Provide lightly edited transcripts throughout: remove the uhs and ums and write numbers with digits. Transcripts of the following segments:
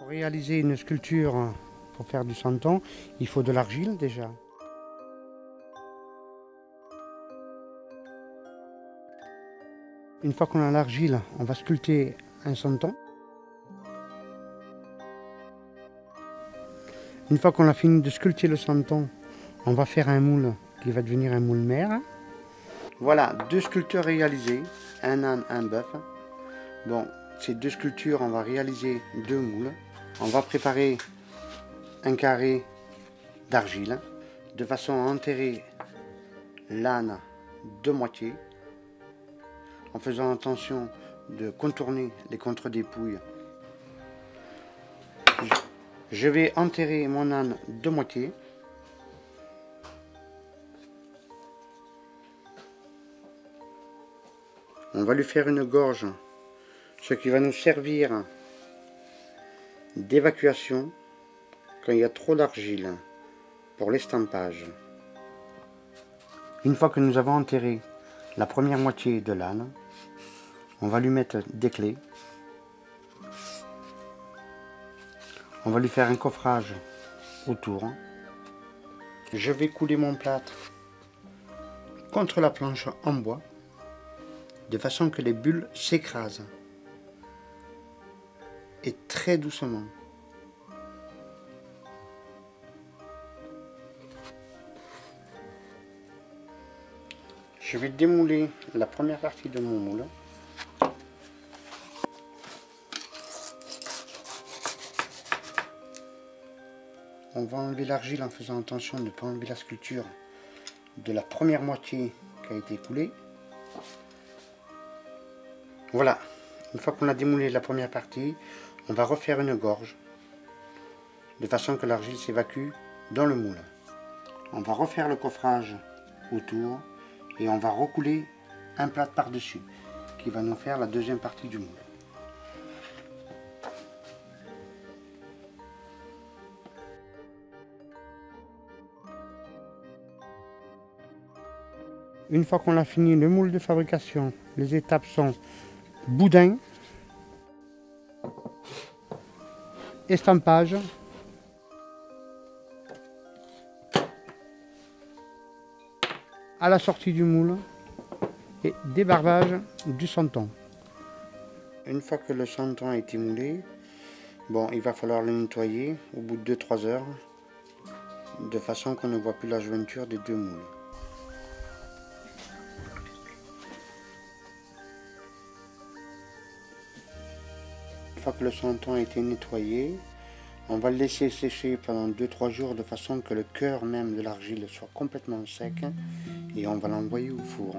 Pour réaliser une sculpture, pour faire du santon, il faut de l'argile déjà. Une fois qu'on a l'argile, on va sculpter un santon. Une fois qu'on a fini de sculpter le santon, on va faire un moule qui va devenir un moule mère. Voilà, 2 sculptures réalisées, un âne, un bœuf. Bon, ces 2 sculptures, on va réaliser 2 moules. On va préparer un carré d'argile de façon à enterrer l'âne de moitié en faisant attention de contourner les contre-dépouilles. Je vais enterrer mon âne de moitié. On va lui faire une gorge, ce qui va nous servir d'évacuation quand il y a trop d'argile pour l'estampage. Une fois que nous avons enterré la première moitié de l'âne, on va lui mettre des clés. On va lui faire un coffrage autour. Je vais couler mon plâtre contre la planche en bois de façon que les bulles s'écrasent et très doucement. Je vais démouler la première partie de mon moule. On va enlever l'argile en faisant attention de ne pas enlever la sculpture de la première moitié qui a été coulée. Voilà, une fois qu'on a démoulé la première partie, on va refaire une gorge de façon que l'argile s'évacue dans le moule. On va refaire le coffrage autour et on va recouler un plâtre par-dessus qui va nous faire la deuxième partie du moule. Une fois qu'on a fini le moule de fabrication, les étapes sont boudin, estampage, à la sortie du moule et débarbage du santon. Une fois que le santon a été moulé, bon, il va falloir le nettoyer au bout de 2-3 heures de façon qu'on ne voit plus la jointure des 2 moules. Une fois que le santon a été nettoyé, on va le laisser sécher pendant 2-3 jours de façon que le cœur même de l'argile soit complètement sec et on va l'envoyer au four.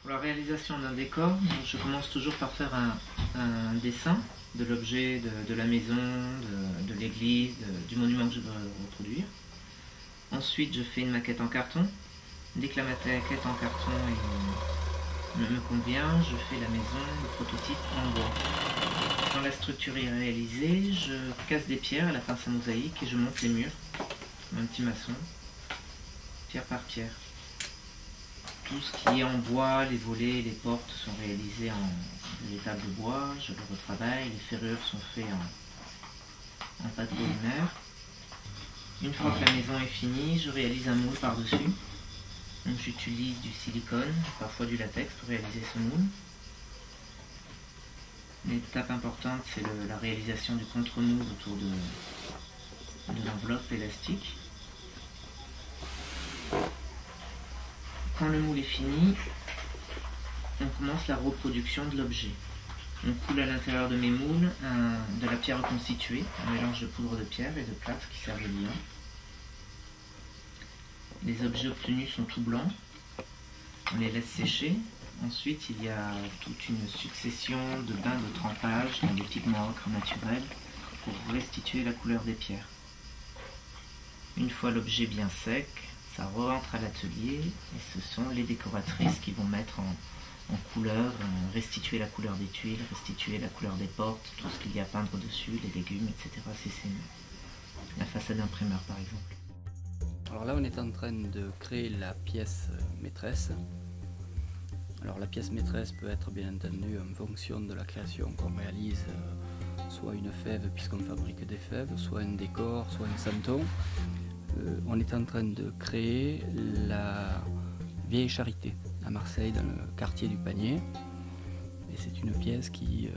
Pour la réalisation d'un décor, je commence toujours par faire un dessin de l'objet, de la maison, de l'église, du monument que je veux reproduire. Ensuite, je fais une maquette en carton. Dès que la maquette en carton me convient, je fais la maison, le prototype en bois. Quand la structure est réalisée, je casse des pierres à la pince à mosaïque et je monte les murs, comme un petit maçon, pierre par pierre. tout ce qui est en bois, les volets, les portes sont réalisés en étapes de bois, je le retravaille, les ferrures sont faites en pâte polymère. Une fois que la maison est finie, je réalise un moule par-dessus. Donc j'utilise du silicone, parfois du latex pour réaliser ce moule. L'étape importante, c'est la réalisation du contre-moule autour de l'enveloppe élastique. Quand le moule est fini, on commence la reproduction de l'objet. On coule à l'intérieur de mes moules de la pierre reconstituée, un mélange de poudre de pierre et de plâtre qui sert de liant. Les objets obtenus sont tout blancs, on les laisse sécher. Ensuite, il y a toute une succession de bains de trempage dans des pigments ocre naturels pour restituer la couleur des pierres. Une fois l'objet bien sec, ça rentre à l'atelier et ce sont les décoratrices qui vont mettre en couleur, restituer la couleur des tuiles, restituer la couleur des portes, tout ce qu'il y a à peindre dessus, les légumes, etc. C'est la façade imprimeur par exemple. Alors là on est en train de créer la pièce maîtresse. Alors la pièce maîtresse peut être bien entendu en fonction de la création qu'on réalise, soit une fève puisqu'on fabrique des fèves, soit un décor, soit un santon. On est en train de créer la Vieille Charité à Marseille dans le quartier du Panier. Et c'est une pièce qui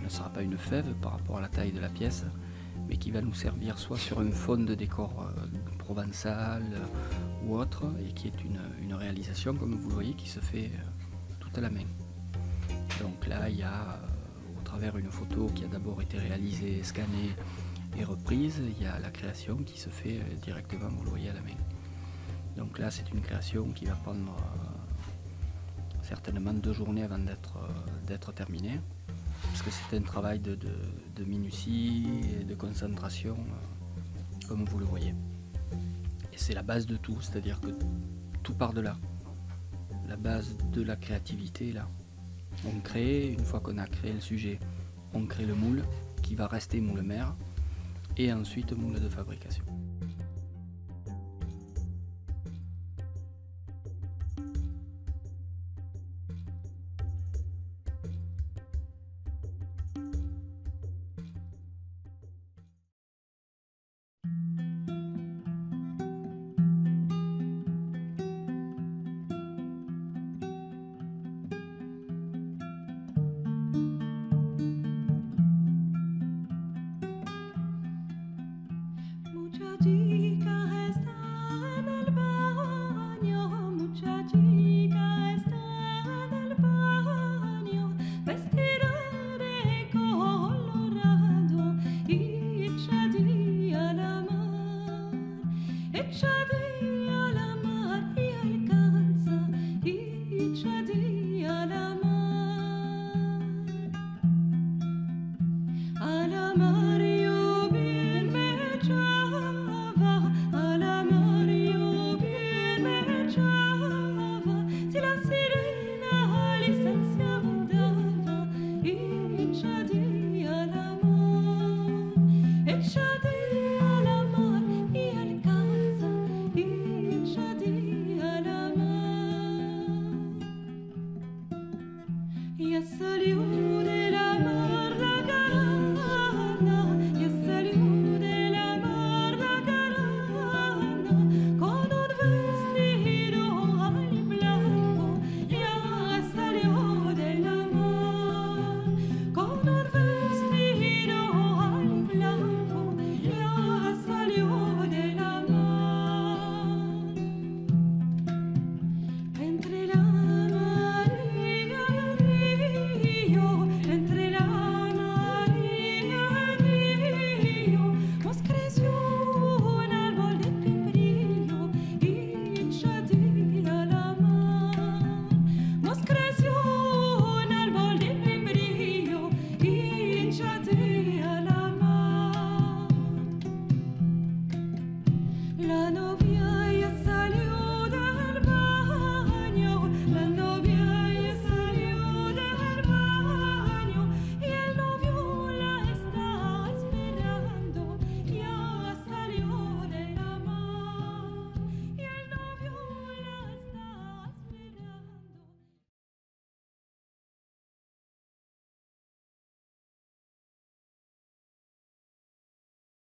ne sera pas une fève par rapport à la taille de la pièce, mais qui va nous servir soit sur un fond de décor provençal ou autre, et qui est une réalisation, comme vous le voyez, qui se fait à la main. Donc là il y a au travers une photo qui a d'abord été réalisée, scannée et reprise, il y a la création qui se fait directement, vous le voyez, à la main. Donc là c'est une création qui va prendre certainement 2 journées avant d'être terminée, parce que c'est un travail de minutie et de concentration, comme vous le voyez. Et c'est la base de tout, c'est-à-dire que tout part de là. La base de la créativité là. On crée, une fois qu'on a créé le sujet, on crée le moule qui va rester moule mère et ensuite moule de fabrication. Licenziamo, dava,